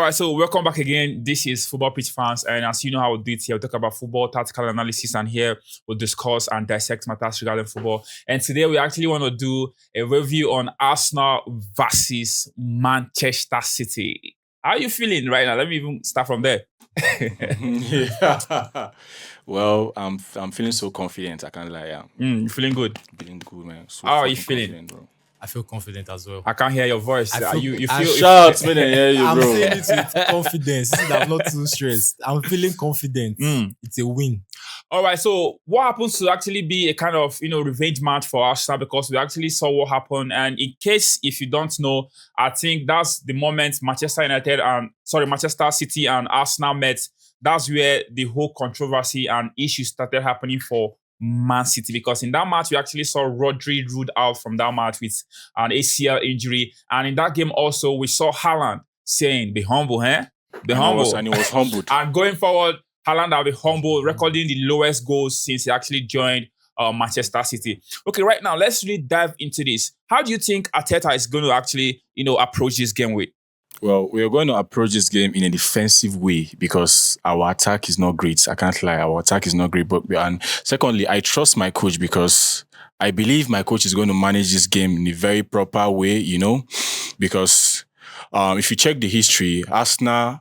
right, so welcome back again. This is Football Pitch Fans, and as you know how we do it here, we talk about football, tactical analysis, and here we'll discuss and dissect matters regarding football. And today we actually want to do a review on Arsenal versus Manchester City. How are you feeling right now? Let me even start from there. Yeah. Well, I'm feeling so confident. I can't lie. You feeling good? Feeling good, man. So How are you fucking feeling? confident, bro. I feel confident as well. I can't hear your voice. You feel Shout, man, hear you, I'm bro. saying it with confidence. This is that I'm not too stressed. I'm feeling confident. It's a win. All right, so what happens to actually be a kind of, revenge match for Arsenal, because we actually saw what happened. And in case if you don't know, I think that's the moment Manchester City and Arsenal met. That's where the whole controversy and issues started happening for Man City, because in that match we actually saw Rodri ruled out from that match with an ACL injury. And in that game also we saw Haaland saying, be humble, Be humble. And he was humbled. And going forward, Haaland will be humble, recording the lowest goals since he actually joined Manchester City. Okay, right now, let's really dive into this. How do you think Arteta is going to actually, approach this game with? Well, we are going to approach this game in a defensive way because our attack is not great. I can't lie, our attack is not great. And secondly, I trust my coach because I believe my coach is going to manage this game in a very proper way, because if you check the history, Arsenal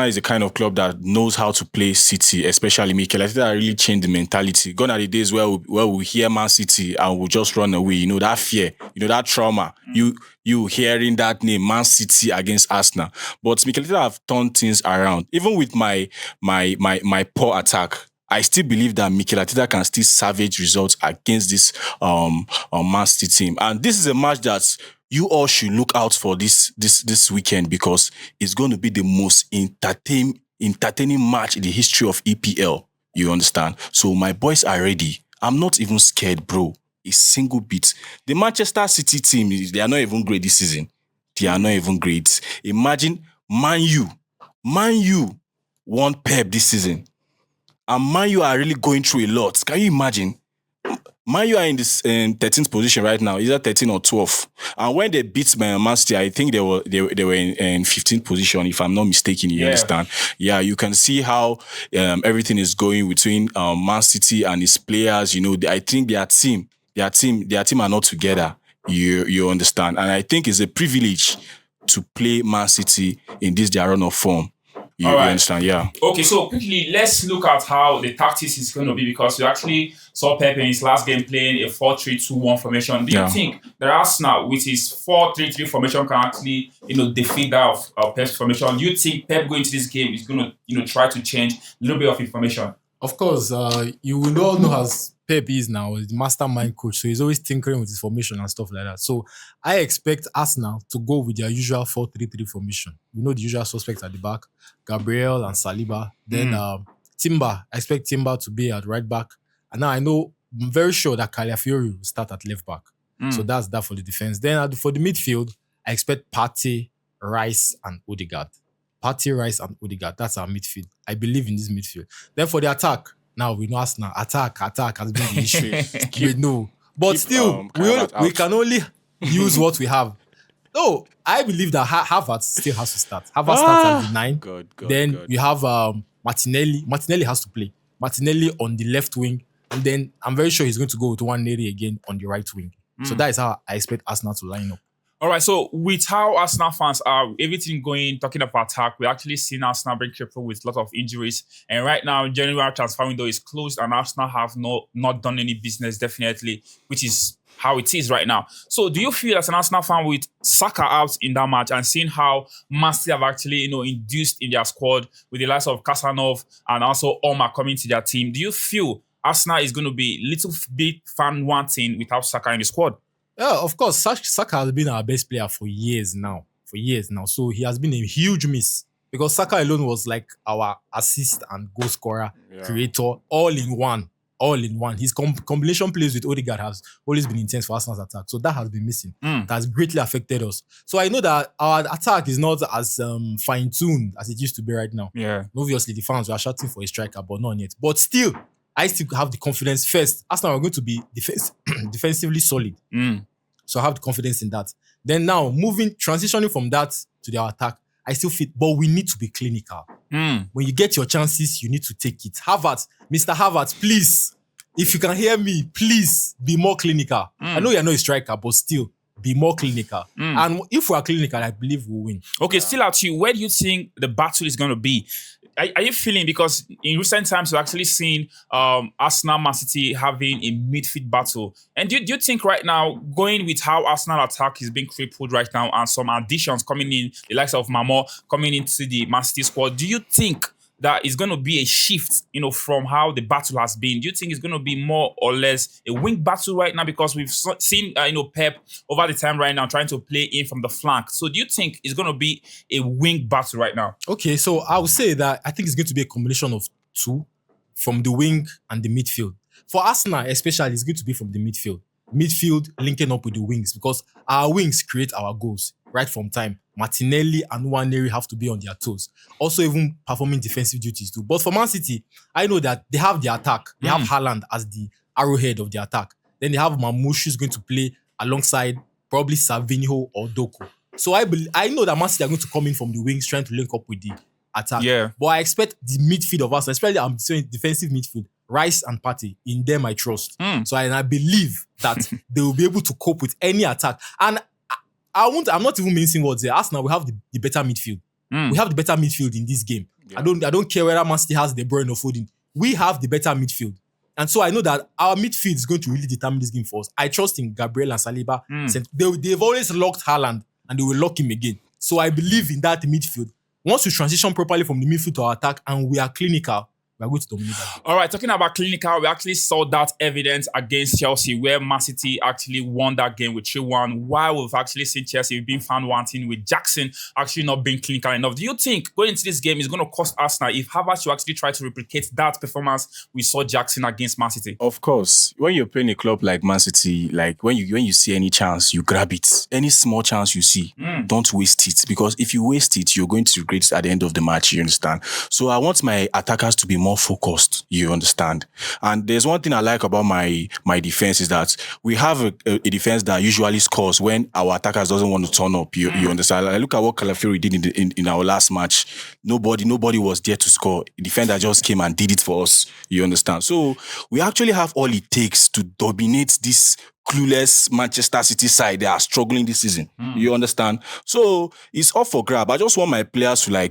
is the kind of club that knows how to play City, especially Mikel Arteta really changed the mentality. Gone are the days where we hear Man City and we just run away. That fear, that trauma. You hearing that name, Man City against Arsenal. But Mikel Arteta have turned things around. Even with my poor attack, I still believe that Mikel Arteta can still salvage results against this Man City team. And this is a match that you all should look out for this weekend because it's going to be the most entertaining match in the history of EPL. You understand? So my boys are ready. I'm not even scared, bro. A single bit. The Manchester City team, they are not even great this season. They are not even great. Imagine Man U won Pep this season. And Man U are really going through a lot. Can you imagine? Man U are in this 13th position right now, either 13 or 12. And when they beat Man City, I think they were in 15th position, if I'm not mistaken. You understand? Yeah, you can see how everything is going between Man City and his players. I think their team are not together. You understand? And I think it's a privilege to play Man City in this their run of form. You understand? Yeah. Okay, so quickly, let's look at how the tactics is going to be, because we actually saw Pep in his last game playing a 4-3-2-1 formation. Do you think that Arsenal, with his 4-3-3 formation, can actually, defeat that of Pep's formation? Do you think Pep going to this game is going to, try to change a little bit of information? Of course, you will all know as Pep is now the mastermind coach, so he's always tinkering with his formation and stuff like that. So I expect Arsenal to go with their usual 4-3-3 formation. The usual suspects at the back, Gabriel and Saliba. Then Timber, I expect Timber to be at right back. And now I'm very sure that Calafiori will start at left back. So that's that for the defense. Then for the midfield, I expect Partey, Rice, and Odegaard. Partey, Rice, and Odegaard. That's our midfield. I believe in this midfield. Then for the attack, now we know Arsenal. Attack has been the issue. But still, we can only use what we have. No, I believe that Havertz still has to start. Havertz starts at the 9. Then we have Martinelli. Martinelli has to play. Martinelli on the left wing. And then I'm very sure he's going to go with Neri again on the right wing. So that is how I expect Arsenal to line up. All right, so with how Arsenal fans are, everything going, talking about attack, we're actually seeing Arsenal being crippled with a lot of injuries. And right now, January transfer window is closed and Arsenal have not done any business, definitely, which is how it is right now. So do you feel as an Arsenal fan with Saka out in that match and seeing how Man City have actually, induced in their squad with the likes of Casanov and also Omar coming to their team, do you feel Arsenal is going to be a little bit fan wanting without Saka in the squad? Yeah, of course. Saka has been our best player for years now. So he has been a huge miss because Saka alone was like our assist and goal scorer, creator, all in one. His combination plays with Odegaard has always been intense for Arsenal's attack. So that has been missing. That has greatly affected us. So I know that our attack is not as fine-tuned as it used to be right now. Yeah. Obviously, the fans were shouting for a striker, but not yet. But still, I still have the confidence. First, Arsenal are going to be defensively solid. So I have the confidence in that. Then now, transitioning from that to their attack, I still feel, but we need to be clinical. Mm. When you get your chances, you need to take it. Havertz, Mr. Havertz, please, if you can hear me, please be more clinical. I know you're not a striker, but still be more clinical. And if we are clinical, I believe we'll win. Okay, still at you. Where do you think the battle is going to be? Are you feeling, because in recent times we've actually seen Arsenal, Man City having a midfield battle, and do you think right now, going with how Arsenal attack is being crippled right now and some additions coming in, the likes of Mamo coming into the Man City squad, do you think that is going to be a shift, from how the battle has been? Do you think it's going to be more or less a wing battle right now? Because we've seen, Pep over the time right now trying to play in from the flank. So do you think it's going to be a wing battle right now? Okay, so I would say that I think it's going to be a combination of two, from the wing and the midfield. For Arsenal, especially, it's going to be from the midfield. Midfield linking up with the wings, because our wings create our goals right from time. Martinelli and Nwaneri have to be on their toes. Also, even performing defensive duties too. But for Man City, I know that they have the attack. They have Haaland as the arrowhead of the attack. Then they have Mamouche, who's going to play alongside probably Savinho or Doku. So I know that Man City are going to come in from the wings, trying to link up with the attack. Yeah. But I expect the midfield of Arsenal, especially I'm saying defensive midfield, Rice and Partey, in them I trust. So I believe that they will be able to cope with any attack. And I'm not even mincing words there. Arsenal, we have the better midfield. We have the better midfield in this game. Yeah. I don't care whether Man City has De Bruyne or Foden. We have the better midfield. And so I know that our midfield is going to really determine this game for us. I trust in Gabriel and Saliba. They've always locked Haaland and they will lock him again. So I believe in that midfield. Once we transition properly from the midfield to our attack and we are clinical, we're going to dominate that. All right, talking about clinical, we actually saw that evidence against Chelsea, where Man City actually won that game with 3-1, while we've actually seen Chelsea being found wanting with Jackson actually not being clinical enough. Do you think going into this game is going to cost Arsenal if Havertz should actually try to replicate that performance we saw Jackson against Man City? Of course, when you're playing a club like Man City, like when you see any chance, you grab it. Any small chance you see, don't waste it, because if you waste it, you're going to regret it at the end of the match. You understand? So I want my attackers to be more focused, you understand? And there's one thing I like about my defense is that we have a defense that usually scores when our attackers doesn't want to turn up. You understand? Like, look at what Calafiori did in our last match. Nobody was there to score. A defender just came and did it for us. You understand? So we actually have all it takes to dominate this clueless Manchester City side. They are struggling this season. You understand? So it's all for grab. I just want my players to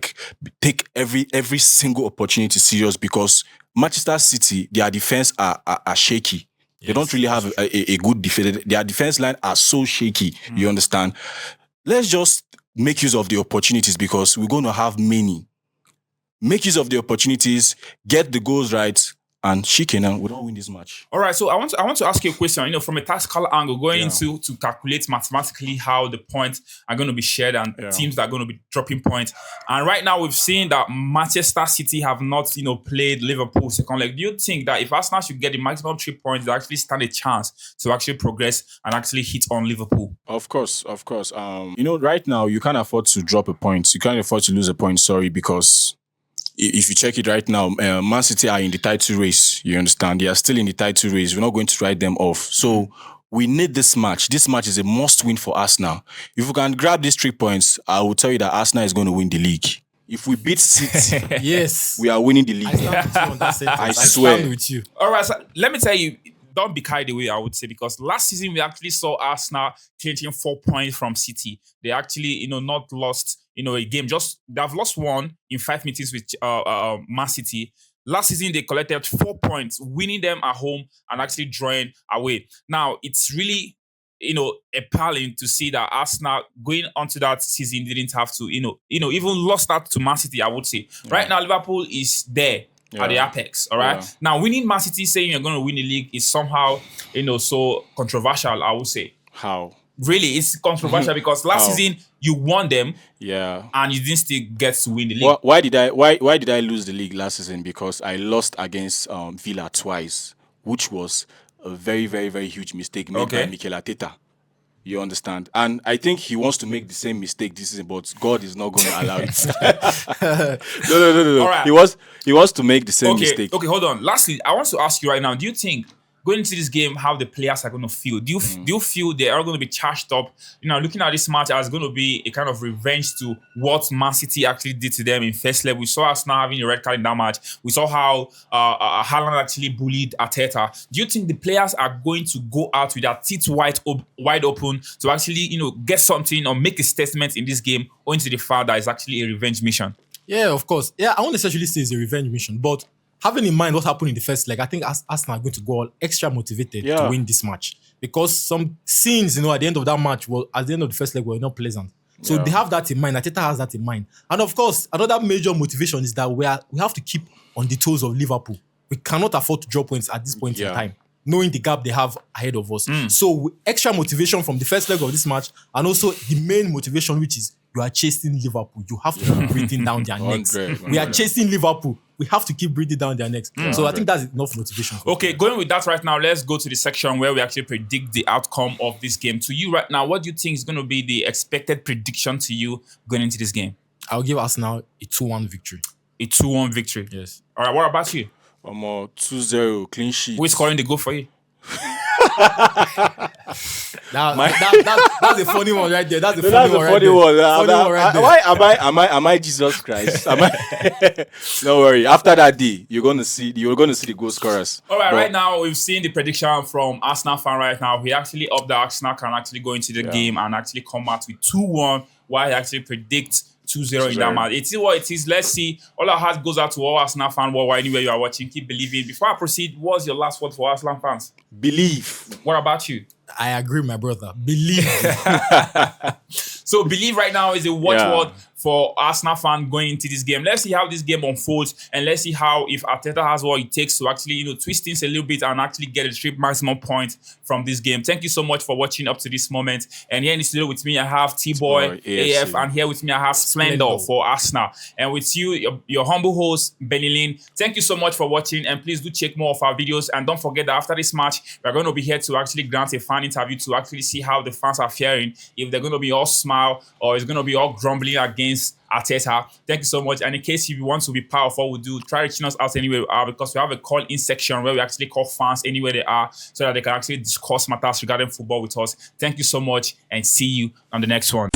take every single opportunity serious, because Manchester City, their defense are shaky. Yes. They don't really have a good defense. Their defense line are so shaky. You understand? Let's just make use of the opportunities, because we're going to have many. Make use of the opportunities, get the goals right, and shaky, and we don't win this match. All right, so I want to ask you a question. From a tactical angle, going into to calculate mathematically how the points are going to be shared and teams that are going to be dropping points. And right now, we've seen that Manchester City have not, played Liverpool second leg. Do you think that if Arsenal should get the maximum 3 points, they actually stand a chance to actually progress and actually hit on Liverpool? Of course. Right now you can't afford to drop a point. You can't afford to lose a point. Sorry, because if you check it right now, Man City are in the title race. You understand? They are still in the title race. We're not going to write them off. So we need this match. This match is a must-win for Arsenal. If we can grab these 3 points, I will tell you that Arsenal is going to win the league. If we beat City, yes, we are winning the league. I stand with you on that sentence. I swear. Stand with you. All right, so let me tell you, don't be carried away, I would say, because last season we actually saw Arsenal clinching 4 points from City. They actually, not lost, a game. They've lost 1 in 5 meetings with Man City. Last season they collected 4 points, winning them at home and actually drawing away. Now it's really, appalling to see that Arsenal going onto that season didn't have to, even lost that to Man City, I would say. Yeah. Right now Liverpool is there. At the apex, all right? Yeah. Now, winning Man City, saying you're going to win the league is somehow, so controversial, I would say. How? Really, it's controversial because last season you won them, and you didn't still get to win the league. Why did I lose the league last season? Because I lost against Villa twice, which was a very, very, very huge mistake made by Mikel Arteta. You understand? And I think he wants to make the same mistake this season, but God is not going to allow it. No. All right. He wants to make the same mistake. Okay, hold on. Lastly, I want to ask you right now, do you think going into this game, how the players are going to feel. Do you feel they are going to be charged up? Looking at this match as going to be a kind of revenge to what Man City actually did to them in first leg. We saw us now having a red card in that match. We saw how Haaland actually bullied Arteta. Do you think the players are going to go out with their teeth wide open to actually, get something or make a statement in this game, owing to the fact that it's actually a revenge mission? Yeah, of course. Yeah, I won't necessarily say it's a revenge mission, but having in mind what happened in the first leg, I think Arsenal are going to go all extra motivated to win this match, because some scenes, at the end of that match, at the end of the first leg, were not pleasant. So they have that in mind. Arteta has that in mind. And of course, another major motivation is that we have to keep on the toes of Liverpool. We cannot afford to drop points at this point in time, knowing the gap they have ahead of us. So extra motivation from the first leg of this match, and also the main motivation, which is you are chasing Liverpool. You have to keep breathing down their necks. 100. We are chasing Liverpool. We have to keep breathing down their necks. So I think that's enough motivation. Okay, going with that right now, let's go to the section where we actually predict the outcome of this game. To you right now, what do you think is going to be the expected prediction to you going into this game? I'll give Arsenal a 2-1 victory. A 2-1 victory. Yes. All right, what about you? 2-0 clean sheet. Who's scoring the goal for you? That's a funny one right there. That's a funny That's one a funny one. right there. Am I Jesus Christ? Don't worry. After that day, you're gonna see the goal scorers. All right, right now we've seen the prediction from Arsenal fan right now. He actually up the Arsenal can actually go into the game and actually come out with 2-1, while he actually predicts 2-0 in that match. It is what it is. Let's see. All our heart goes out to all Arsenal fans worldwide, anywhere you are watching. Keep believing. Before I proceed, what's your last word for Arsenal fans? Believe. What about you? I agree, my brother. Believe. So believe right now is a watchword for Arsenal fan going into this game. Let's see how this game unfolds, and let's see how if Arteta has what it takes to actually twist things a little bit and actually get a trip maximum point from this game. Thank you so much for watching up to this moment. And here in the studio with me, I have Tboy, AF, and here with me I have Splendor for Arsenal. And with you, your humble host, Benilin. Thank you so much for watching, and please do check more of our videos. And don't forget that after this match, we're going to be here to actually grant a fan interview to actually see how the fans are faring, if they're going to be all smile or it's going to be all grumbling against Arteta. Thank you so much. And in case if you want to be part of what we do, try reaching us out anywhere we are, because we have a call-in section where we actually call fans anywhere they are so that they can actually discuss matters regarding football with us. Thank you so much, and see you on the next one.